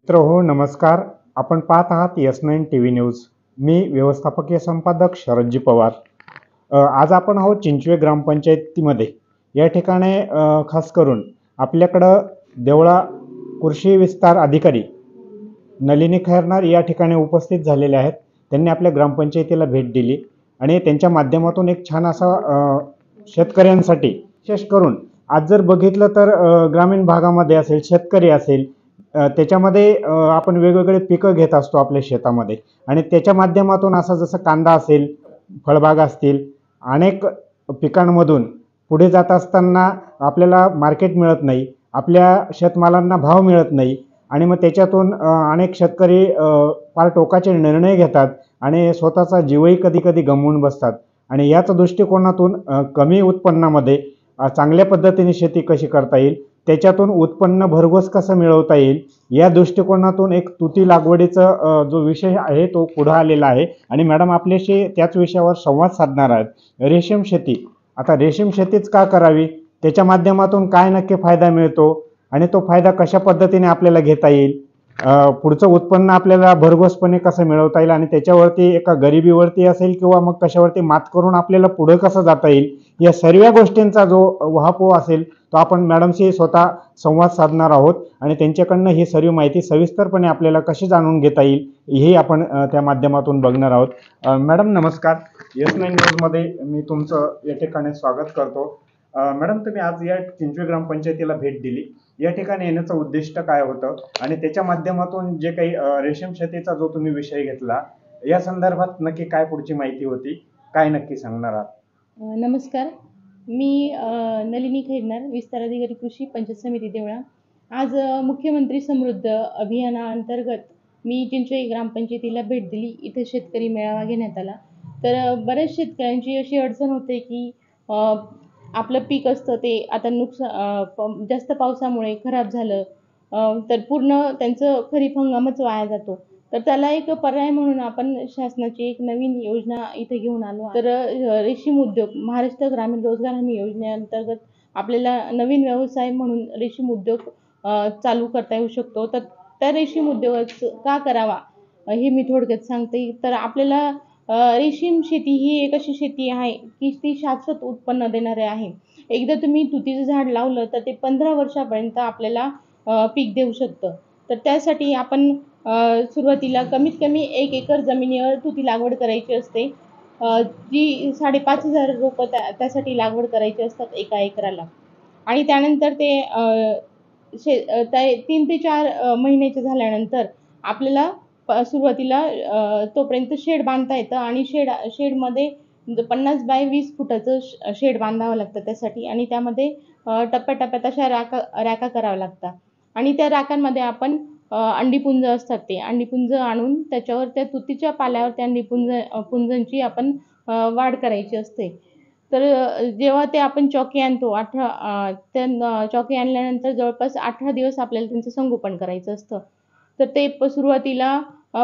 मित्रहो नमस्कार. आपण पाहत आहात S9 TV न्यूज. मी व्यवस्थापकीय संपादक शरदजी पवार. आज आपण आहोत चिंचवे ग्रामपंचायतीमध्ये. या ठिकाणी खास करून आपल्याकडं देवळा कृषी विस्तार अधिकारी नलिनी खैरनार या ठिकाणी उपस्थित झालेले आहेत. त्यांनी आपल्या ग्रामपंचायतीला भेट दिली आणि त्यांच्या माध्यमातून एक छान असा शेतकऱ्यांसाठी विशेष करून आज जर बघितलं तर ग्रामीण भागामध्ये असेल, शेतकरी असेल, त्याच्यामध्ये आपण वेगवेगळे पिकं घेत असतो आपल्या शेतामध्ये आणि त्याच्या माध्यमातून असं जसं कांदा असेल, फळबाग असतील, अनेक पिकांमधून पुढे जात असताना आपल्याला मार्केट मिळत नाही, आपल्या शेतमालांना भाव मिळत नाही आणि मग त्याच्यातून अनेक शेतकरी फार टोकाचे निर्णय घेतात आणि स्वतःचा जीवही कधी कधी गमावून बसतात. आणि याच दृष्टिकोनातून कमी उत्पन्नामध्ये चांगल्या पद्धतीने शेती कशी करता येईल, त्याच्यातून उत्पन्न भरघोस कसं मिळवता येईल, या दृष्टिकोनातून एक तुती लागवडीचा जो विषय आहे तो पुढे आलेला आहे आणि मॅडम आपल्याशी त्याच विषयावर संवाद साधणार आहेत. रेशीम शेती. आता रेशीम शेतीच का करावी, त्याच्या माध्यमातून काय नक्की फायदा मिळतो आणि तो फायदा कशा पद्धतीने आपल्याला घेता येईल, पुढचं उत्पन्न आपल्याला भरघोसपणे कसं मिळवता येईल आणि त्याच्यावरती एका गरिबीवरती असेल किंवा मग कशावरती मात करून आपल्याला पुढे कसं जाता येईल, या सर्व गोष्टींचा जो उहापोह असेल तो आपण मॅडमशी स्वतः संवाद साधणार आहोत आणि त्यांच्याकडनं ही सर्व माहिती सविस्तरपणे आपल्याला कशी जाणून घेता येईल हे आपण त्या माध्यमातून बघणार आहोत. मॅडम नमस्कार. S9 न्यूजमध्ये मी तुमचं या ठिकाणी स्वागत करतो. मॅडम तुम्ही आज या चिंचवे ग्रामपंचायतीला भेट दिली, या ठिकाणी येण्याचं उद्दिष्ट काय होतं आणि त्याच्या माध्यमातून जे काही रेशीम शेतीचा जो तुम्ही विषय घेतला या संदर्भात नक्की काय पुढची माहिती होती, काय नक्की सांगणार आहात? नमस्कार. मी नलिनी खैरनार, विस्तार अधिकारी कृषी पंचायत समिती देवळा. आज मुख्यमंत्री समृद्ध अभियानाअंतर्गत मी चिंचवे ग्रामपंचायतीला भेट दिली. इथे शेतकरी मेळावा घेण्यात आला. तर बऱ्याच शेतकऱ्यांची अशी अडचण होते की आपलं पीक असतं ते आता जास्त पावसामुळे खराब झालं तर पूर्ण त्यांचं खरीप हंगामच वाया जातो. तर त्याला एक पर्याय म्हणून आपण शासनाची एक नवीन योजना इथे घेऊन आलो. तर रेशीम उद्योग महाराष्ट्र ग्रामीण रोजगार हमी योजनेअंतर्गत आपल्याला नवीन व्यवसाय म्हणून रेशीम उद्योग चालू करता येऊ शकतो. तर त्या रेशीम उद्योग का करावा हे मी थोडक्यात सांगते. तर आपल्याला रेशीम शेती ही एक अशी शेती आहे की ती शाश्वत उत्पन्न देणारी आहे. एकदा तुम्ही तुतीचं झाड लावलं तर ते 15 वर्षापर्यंत आपल्याला पीक देऊ शकतं. तर त्यासाठी आपण सुरुवातीला कमीत कमी 1 एकर जमिनीवर तुती लागवड करायची असते. जी 5,500 रोपं त्यासाठी लागवड करायची असतात एका एकराला. आणि त्यानंतर ते 3 ते 4 महिन्याचे झाल्यानंतर आपल्याला सुरुवातीला तोपर्यंत शेड बांधता येतं आणि शेडमध्ये 50 बाय 20 फुटाचं शेड बांधावं लागतं त्यासाठी आणि त्यामध्ये टप्प्याटप्प्यात अशा रॅका कराव्या लागतात आणि त्या रॅकांमध्ये आपण अंडीपुंज असतात ते अंडीपुंज आणून त्याच्यावर त्या तुतीच्या पाल्यावर त्या पुंजांची आपण वाढ करायची असते. तर जेव्हा ते आपण चॉकी आणतो त्या चॉकी आणल्यानंतर जवळपास 18 दिवस आपल्याला त्यांचं संगोपन करायचं असतं. तर ते सुरुवातीला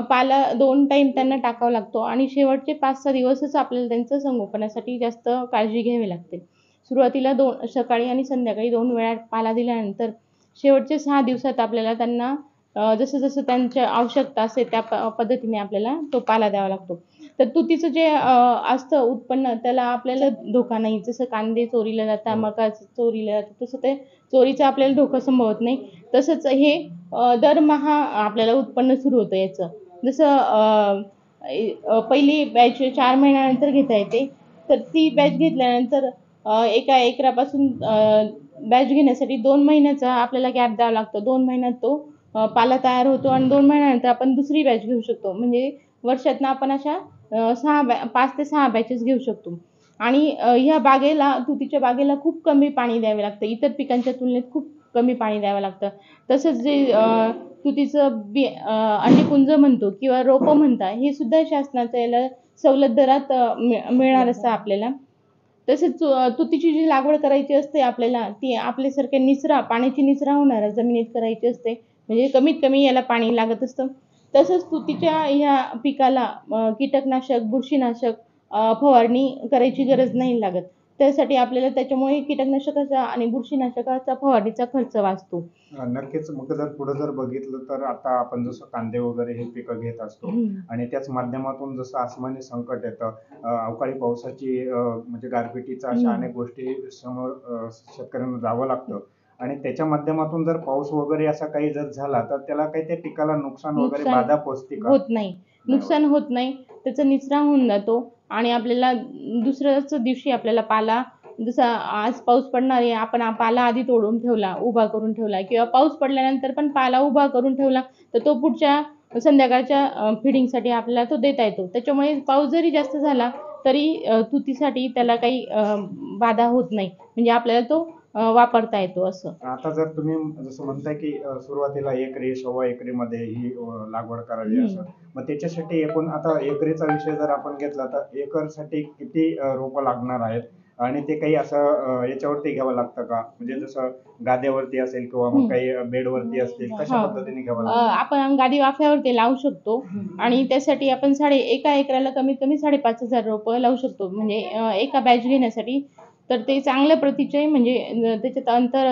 पाला 2 टाईम त्यांना टाकावा लागतो आणि शेवटचे 5-6 दिवसच आपल्याला त्यांचं संगोपनासाठी जास्त काळजी घ्यावी लागते. सुरुवातीला सकाळी आणि संध्याकाळी 2 वेळा पाला दिल्यानंतर शेवटच्या 6 दिवसात आपल्याला त्यांना जसं जसं त्यांची आवश्यकता असेल त्या पद्धतीने आपल्याला तो पाला द्यावा लागतो. तर तुतीचं जे असतं उत्पन्न त्याला आपल्याला धोका नाही. जसं कांदे चोरीला जातात, मका चोरीला जातात, तसं ते चोरीचा आपल्याला धोका संभवत नाही. तसंच हे दरमहा आपल्याला उत्पन्न सुरू होतं याचं. जसं पहिली बॅच 4 महिन्यानंतर घेता येते. तर ती बॅच घेतल्यानंतर एका एकरापासून बॅच घेण्यासाठी 2 महिन्याचा आपल्याला गॅप द्यावा लागतो. 2 महिन्यात तो पाला तयार होतो आणि 2 महिन्यानंतर आपण दुसरी बॅच घेऊ शकतो. म्हणजे वर्षातनं आपण अशा 5 ते 6 बॅचेस घेऊ शकतो. आणि ह्या तुतीच्या बागेला खूप कमी पाणी द्यावे लागतं. इतर पिकांच्या तुलनेत खूप कमी पाणी द्यावं लागतं. तसंच जे तुतीचं अंडीपुंज म्हणतो किंवा रोपं म्हणतात हे सुद्धा शासनाचं याला सवलत दरात मिळणार असतं आपल्याला. तसेच तुतीची जी लागवड करायची असते आपल्याला ती आपल्यासारख्या पाण्याची निचरा होणाऱ्या जमिनीत करायची असते. म्हणजे कमीत कमी याला पाणी लागत असतं. तसंच तुतीच्या ह्या पिकाला कीटकनाशक, बुरशीनाशक फवारणी करायची गरज नाही लागत. त्यासाठी आपल्याला त्याच्यामुळे कीटकनाशकाचा आणि बुरशीनाशकाचा फवारणीचा खर्च वाचतो. नक्कीच. मग जर पुढे जर बघितलं तर आता आपण जसं कांदे वगैरे हे पिकं घेत असतो आणि त्याच माध्यमातून जसं आसमानी संकट येतं, अवकाळी पावसाची म्हणजे गारपिटीचा अशा अनेक गोष्टी समोर शेतकऱ्यांना जावं लागतं आणि त्याच्या माध्यमातून जर पाऊस वगैरे असा काही जर झाला तर त्याला काही त्या पिकाला नुकसान वगैरे नुकसान बाधा पोचते का? होत नाही. नुकसान होत नाही. त्याचा निचरा होऊन जातो आणि आपल्याला दुसऱ्याच दिवशी आपल्याला पाला, जसा आज पाऊस पडणार आहे, आपण पाला आधी तोडून ठेवला, उभा करून ठेवला किंवा पाऊस पडल्यानंतर पण पाला उभा करून ठेवला, तर तो पुढच्या संध्याकाळच्या फीडिंगसाठी आपल्याला तो देता येतो. त्याच्यामुळे पाऊस जरी जास्त झाला तरी तुतीसाठी त्याला काही बाधा होत नाही. म्हणजे आपल्याला तो वापरता येतो असं. आता जर तुम्ही जसं म्हणताय की सुरुवातीला एकरी, सव्वा एकरीमध्ये ही लागवड करावी असं. मग त्याच्यासाठी एकूण आता एकरीचा विषय जर आपण घेतला तर एकरसाठी किती रोपं लागणार आहेत? आणि ते काही असं याच्यावरती घ्यावं लागतं का? म्हणजे जसं गाद्यावरती असेल किंवा मग काही बेडवरती असतील, कशा हां. पद्धतीने घ्यावं लागतं? आपण गादी वाफ्यावर ते लावू शकतो आणि त्यासाठी आपण एका एकराला कमीत कमी 5,500 रोपं लावू शकतो. म्हणजे एका बॅच घेण्यासाठी. तर ते चांगल्या प्रतीचे म्हणजे त्याच्यात अंतर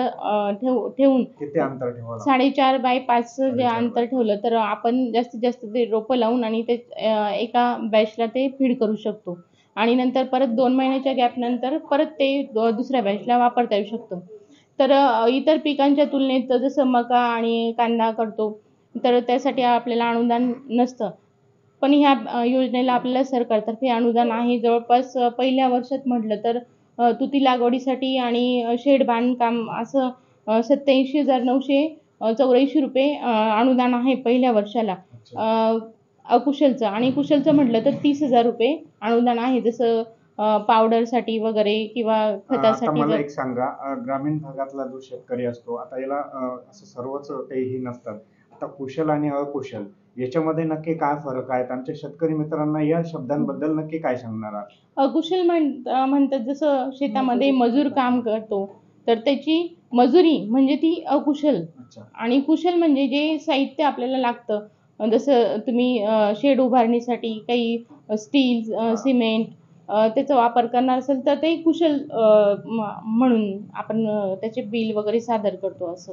ठेवून किती अंतर ठेवावं लागतं? 4.5 बाय 5 जे 4.5 अंतर बाय ठेवलं तर आपण जास्तीत जास्त ते रोपं लावून आणि ते एका बॅचला ते फीड करू शकतो आणि नंतर परत 2 महिन्याच्या गॅपनंतर परत ते दुसऱ्या बॅचला वापरता येऊ शकतं. तर इतर पिकांच्या तुलनेत जसं मका आणि कांदा करतो, तर त्यासाठी आपल्याला अनुदान नसतं. पण ह्या योजनेला आपल्याला सरकारतर्फे अनुदान आहे. जवळपास पहिल्या वर्षात म्हटलं तर तुती लागवडीसाठी आणि शेड बांधकाम असं ₹87,984 अनुदान आहे पहिल्या वर्षाला. अच्छा. अकुशलचं आणि कुशलचं म्हटलं तर ₹30,000 अनुदान आहे. जसं पावडरसाठी वगैरे किंवा आता खतासाठी मला जर एक सांगा, ग्रामीण भागातला जो शेतकरी असतो, आता याला असं सर्वच काहीही नसतात. आता कुशल आणि अकुशल याच्यामध्ये नक्की काय फरक आहेत? आमच्या शेतकरी मित्रांना या शब्दांबद्दल नक्की काय सांगणार आहात? अकुशल म्हणतात जसं शेतामध्ये मजूर काम करतो, तर त्याची मजुरी म्हणजे ती अकुशल. अच्छा. आणि कुशल म्हणजे जे साहित्य आपल्याला लागतं, जसं तुम्ही शेड उभारणीसाठी काही स्टील, सिमेंट त्याचा वापर करणार असेल, तर ते कुशल म्हणून आपण त्याचे बिल वगैरे सादर करतो असं.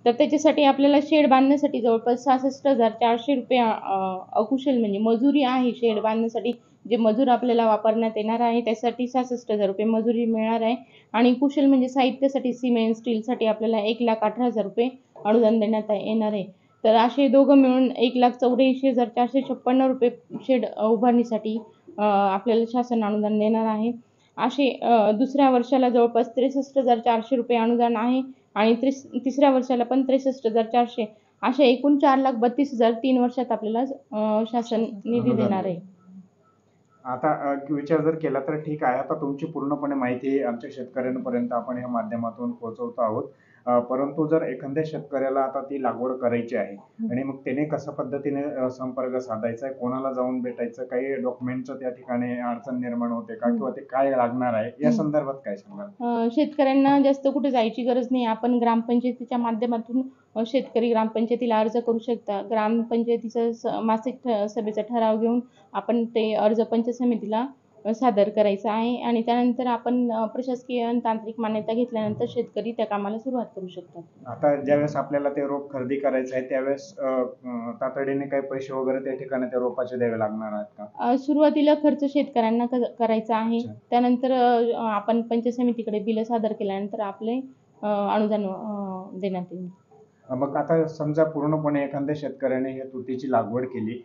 तर त्याच्यासाठी आपल्याला शेड बांधण्यासाठी जवळपास ₹66,400 अकुशल म्हणजे मजुरी आहे शेड बांधण्यासाठी. जे मजूर आपल्याला वापरण्यात येणार आहे त्यासाठी ₹66,000 मजुरी मिळणार आहे आणि कुशल म्हणजे साहित्यासाठी सिमेंट, स्टीलसाठी आपल्याला ₹1,18,000 अनुदान देण्यात येणार आहे. तर असे दोघं मिळून ₹1,84,456 शेड उभारणीसाठी आपल्याला शासन अनुदान देणार आहे. असे दुसऱ्या वर्षाला जवळपास ₹63,400 अनुदान आहे आणि तिसऱ्या वर्षाला पण 63,400 असे एकूण 4,32,000 3 वर्षात आपल्याला शासन निधी अनुदान देणार देईल. आहे. आता विचार जर केला तर ठीक आहे. आता तुमची पूर्णपणे माहिती आमच्या शेतकऱ्यांपर्यंत आपण या माध्यमातून पोहोचवतो आहोत. परंतु जर एखाद्या शेतकऱ्याला आता ती लागवड करायची आहे आणि मग त्याने कशा पद्धतीने संपर्क साधायचा आहे, कोणाला जाऊन भेटायचं, काही डॉक्युमेंटचं त्या ठिकाणी अडचण निर्माण होते का? किंवा ते काय लागणार आहे? या संदर्भात काय सांगाल? शेतकऱ्यांना जास्त कुठे जायची गरज नाही. आपण ग्रामपंचायतीच्या माध्यमातून शेतकरी ग्रामपंचायतीला अर्ज करू शकता. ग्रामपंचायतीचं मासिक सभेचा ठराव घेऊन आपण ते अर्ज पंचायत समितीला सादर करायचा आहे आणि त्यानंतर आपण प्रशासकीय आणि तांत्रिक मान्यता घेतल्यानंतर शेतकरी त्या कामाला सुरुवात करू शकतात. आता ज्यावेळेस आपल्याला ते रोप खरेदी करायचं आहे त्यावेळेस तातडीने काही पैसे वगैरे त्या ठिकाणी त्या रोपाचे द्यावे लागणार आहेत का? सुरुवातीला खर्च शेतकऱ्यांना करायचा आहे. अच्छा. त्यानंतर आपण पंचायत समितीकडे बिलं सादर केल्यानंतर आपले अनुदान देण्यात येईल. मग आता समजा पूर्णपणे एखाद्या शेतकऱ्याने हे तुतीची लागवड केली,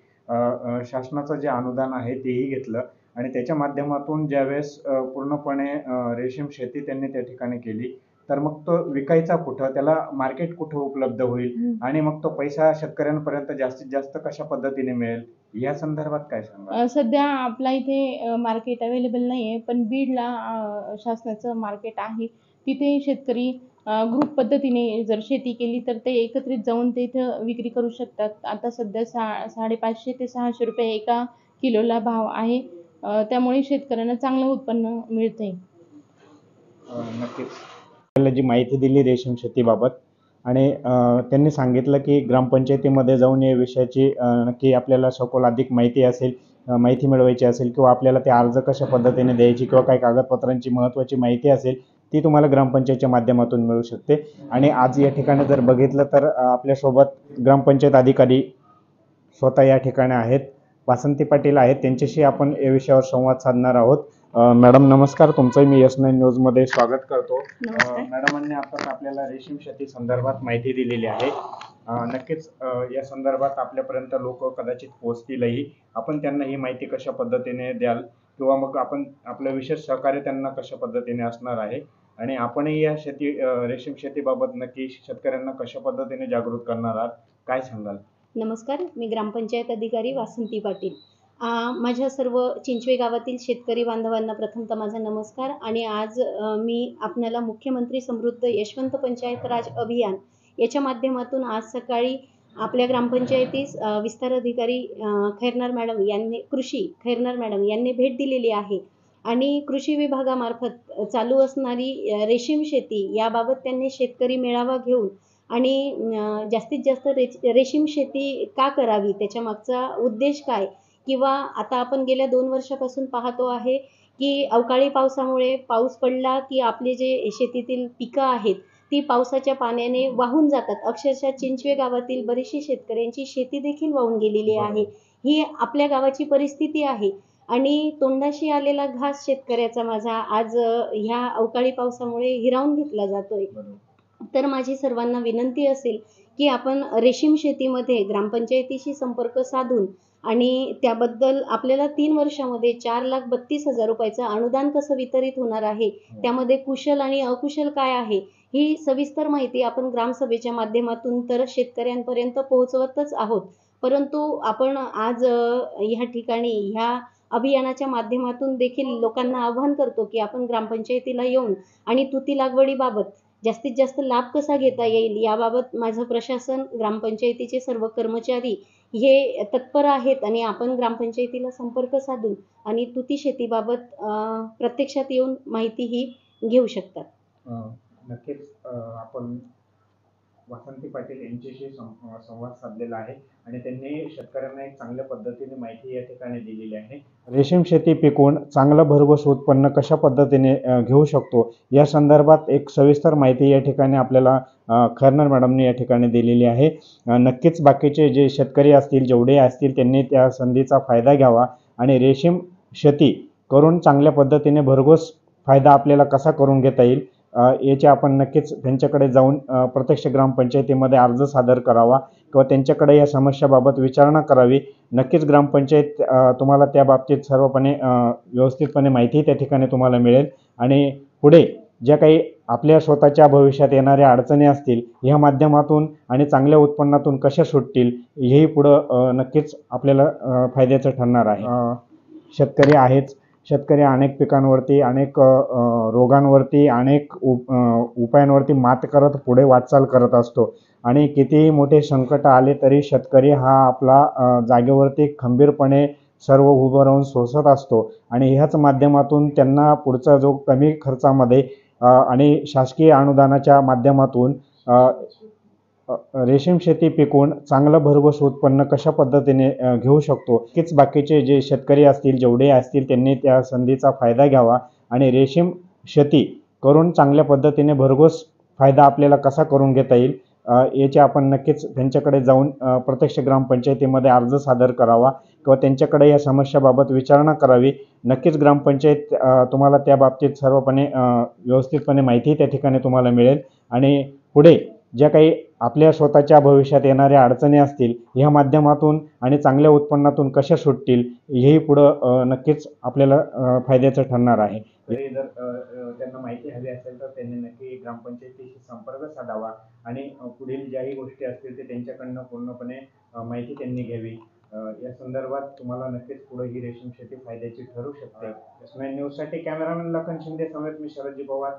शासनाचं जे अनुदान आहे तेही घेतलं आणि त्याच्या माध्यमातून ज्यावेळेस पूर्णपणे रेशीम शेती त्यांनी त्या ठिकाणी केली, तर मग तो विकायचा कुठं? त्याला मार्केट कुठं उपलब्ध होईल? आणि मग तो पैसा शेतकऱ्यांपर्यंत जास्तीत जास्त कशा पद्धतीने मिळेल? या संदर्भात काय सांगाल? सध्या आपल्या इथे मार्केट अवेलेबल नाही आहे, पण बीडला शासनाचं मार्केट आहे. तिथे शेतकरी ग्रुप पद्धतीने जर शेती केली तर ते एकत्रित जाऊन ते इथं विक्री करू शकतात. आता सध्या ₹550 ते ₹600 एका किलोला भाव आहे. त्यामुळे शेतकऱ्यांना चांगलं उत्पन्न मिळतंय. नक्कीच. आपल्याला जी माहिती दिली रेशीम शेतीबाबत आणि त्यांनी सांगितलं की ग्रामपंचायतीमध्ये जाऊन या विषयाची नक्की आपल्याला सखोल अधिक माहिती असेल माहिती मिळवायची असेल किंवा आपल्याला ते अर्ज कशा पद्धतीने द्यायची किंवा काही कागदपत्रांची महत्त्वाची माहिती असेल ती तुम्हाला ग्रामपंचायतच्या माध्यमातून मिळू शकते. आणि आज या ठिकाणी जर बघितलं तर आपल्यासोबत ग्रामपंचायत अधिकारी स्वतः या ठिकाणी आहेत, वासंती पाटील आहेत. त्यांच्याशी आपण या विषयावर संवाद साधणार आहोत. मॅडम नमस्कार, तुमचंही मी S9 न्यूजमध्ये स्वागत करतो. मॅडमांनी आता आपल्याला रेशीम शेती संदर्भात माहिती दिलेली आहे. नक्कीच या संदर्भात आपल्यापर्यंत लोक कदाचित पोहोचतीलही. आपण त्यांना ही माहिती कशा पद्धतीने द्याल किंवा मग आपण आपलं विशेष सहकार्य त्यांना कशा पद्धतीने असणार आहे आणि आपणही या रेशीम शेतीबाबत नक्की शेतकऱ्यांना कशा पद्धतीने जागृत करणार आहात, काय सांगाल? नमस्कार, मी ग्रामपंचायत अधिकारी वासंती पाटील. माझ्या सर्व चिंचवे गावातील शेतकरी बांधवांना प्रथमतः माझा नमस्कार. आणि आज मी आपणाला मुख्यमंत्री समृद्ध यशवंत पंचायत राज अभियान याच्या माध्यमातून आज सकाळी आपल्या ग्रामपंचायतीस विस्तार अधिकारी खैरनार मॅडम यांनी भेट दिलेली आहे. आणि कृषी विभागामार्फत चालू असणारी रेशीम शेती याबाबत त्यांनी शेतकरी मेळावा घेऊन आणि जास्तीत जास्त रेशीम शेती का करावी, त्याच्या मागचा उद्देश काय, किंवा आता आपण गेल्या 2 वर्षापासून पाहतो आहे की अवकाळी पावसामुळे पाऊस पडला की आपले जे शेतीतील पिकं आहेत ती पावसाच्या पाण्याने वाहून जातात. अक्षरशः चिंचवे गावातील बरीचशी शेतकऱ्यांची शेती देखील वाहून गेलेली आहे. ही आपल्या गावाची परिस्थिती आहे. आणि तोंडाशी आलेला घास शेतकऱ्याचा माझा आज ह्या अवकाळी पावसामुळे हिरावून घेतला जातोय. तर माझी सर्वांना विनंती असेल की आपण रेशीम शेतीमध्ये ग्रामपंचायतीशी संपर्क साधून आणि त्याबद्दल आपल्याला 3 वर्षामध्ये 4,32,000 रुपयाचं अनुदान कसं वितरित होणार आहे, त्यामध्ये कुशल आणि अकुशल काय आहे, ही सविस्तर माहिती आपण ग्रामसभेच्या माध्यमातून तर शेतकऱ्यांपर्यंत पोहोचवतच आहोत. परंतु आपण आज ह्या ठिकाणी ह्या अभियानाच्या माध्यमातून देखील लोकांना आवाहन करतो की आपण ग्रामपंचायतीला येऊन आणि तुती लागवडीबाबत जास्तीत जास्त लाभ कसा घेता येईल याबाबत माझं प्रशासन, ग्रामपंचायतीचे सर्व कर्मचारी हे तत्पर आहेत. आणि आपण ग्रामपंचायतीला संपर्क साधून आणि तुती शेतीबाबत प्रत्यक्षात येऊन माहिती ही घेऊ शकतात. नक्कीच आपण वासंती पाटील यांच्याशी संवाद साधलेला आहे आणि त्यांनी शेतकऱ्यांना एक चांगल्या पद्धतीने माहिती या ठिकाणी दिलेली आहे. रेशीम शेती पिकवून चांगलं भरघोस उत्पन्न कशा पद्धतीने घेऊ शकतो या संदर्भात एक सविस्तर माहिती या ठिकाणी आपल्याला खैरनार मॅडमने या ठिकाणी दिलेली आहे. नक्कीच बाकीचे जे शेतकरी असतील, जेवढे असतील, त्यांनी त्या संधीचा फायदा घ्यावा आणि रेशीम शेती करून चांगल्या पद्धतीने भरघोस फायदा आपल्याला कसा करून घेता येईल याचे आपण नक्कीच त्यांच्याकडे जाऊन प्रत्यक्ष ग्रामपंचायतीमध्ये अर्ज सादर करावा किंवा त्यांच्याकडे या समस्याबाबत विचारणा करावी. नक्कीच ग्रामपंचायत तुम्हाला त्या बाबतीत सर्वपणे व्यवस्थितपणे माहिती त्या ठिकाणी तुम्हाला मिळेल आणि पुढे ज्या काही आपल्या स्वतःच्या भविष्यात येणाऱ्या अडचणी असतील ह्या माध्यमातून आणि चांगल्या उत्पन्नातून कशा सुटतील हेही पुढं नक्कीच आपल्याला फायद्याचं ठरणार आहे. शेतकरी आहेच, शेतकरी अनेक पिकांवरती, अनेक रोगांवरती, अनेक उपायांवरती मात करत पुढे वाटचाल करत असतो आणि कितीही मोठे संकट आले तरी शेतकरी हा आपला जागेवरती खंबीरपणे सर्व उभं राहून सोसत असतो आणि ह्याच माध्यमातून त्यांना पुढचा जो कमी खर्चामध्ये आणि शासकीय अनुदानाच्या माध्यमातून रेशीम शेती पिकवून चांगलं भरघोस उत्पन्न कशा पद्धतीने घेऊ शकतो. नक्कीच बाकीचे जे शेतकरी असतील, जेवढे असतील, त्यांनी त्या संधीचा फायदा घ्यावा आणि रेशीम शेती करून चांगल्या पद्धतीने भरघोस फायदा आपल्याला कसा करून घेता येईल याचे आपण नक्कीच त्यांच्याकडे जाऊन प्रत्यक्ष ग्रामपंचायतीमध्ये अर्ज सादर करावा किंवा त्यांच्याकडे या समस्याबाबत विचारणा करावी. नक्कीच ग्रामपंचायत तुम्हाला त्या बाबतीत सर्वपणे व्यवस्थितपणे माहिती त्या ठिकाणी तुम्हाला मिळेल आणि पुढे ज्या काही आपल्या स्वतःच्या भविष्यात येणाऱ्या अडचणी असतील ह्या माध्यमातून आणि चांगल्या उत्पन्नातून कशा सुटतील हेही पुढं नक्कीच आपल्याला फायद्याचं ठरणार आहे. जर त्यांना माहिती हवी असेल तर त्यांनी नक्की ग्रामपंचायतीशी संपर्क साधावा आणि पुढील ज्याही गोष्टी असतील ते त्यांच्याकडनं पूर्णपणे माहिती त्यांनी घ्यावी. या संदर्भात तुम्हाला नक्कीच पुढे ही रेशीम शेती फायद्याची ठरू शकते. S9 न्यूजसाठी कॅमेरामॅन लखन शिंदे समेत मी शरदजी पवार.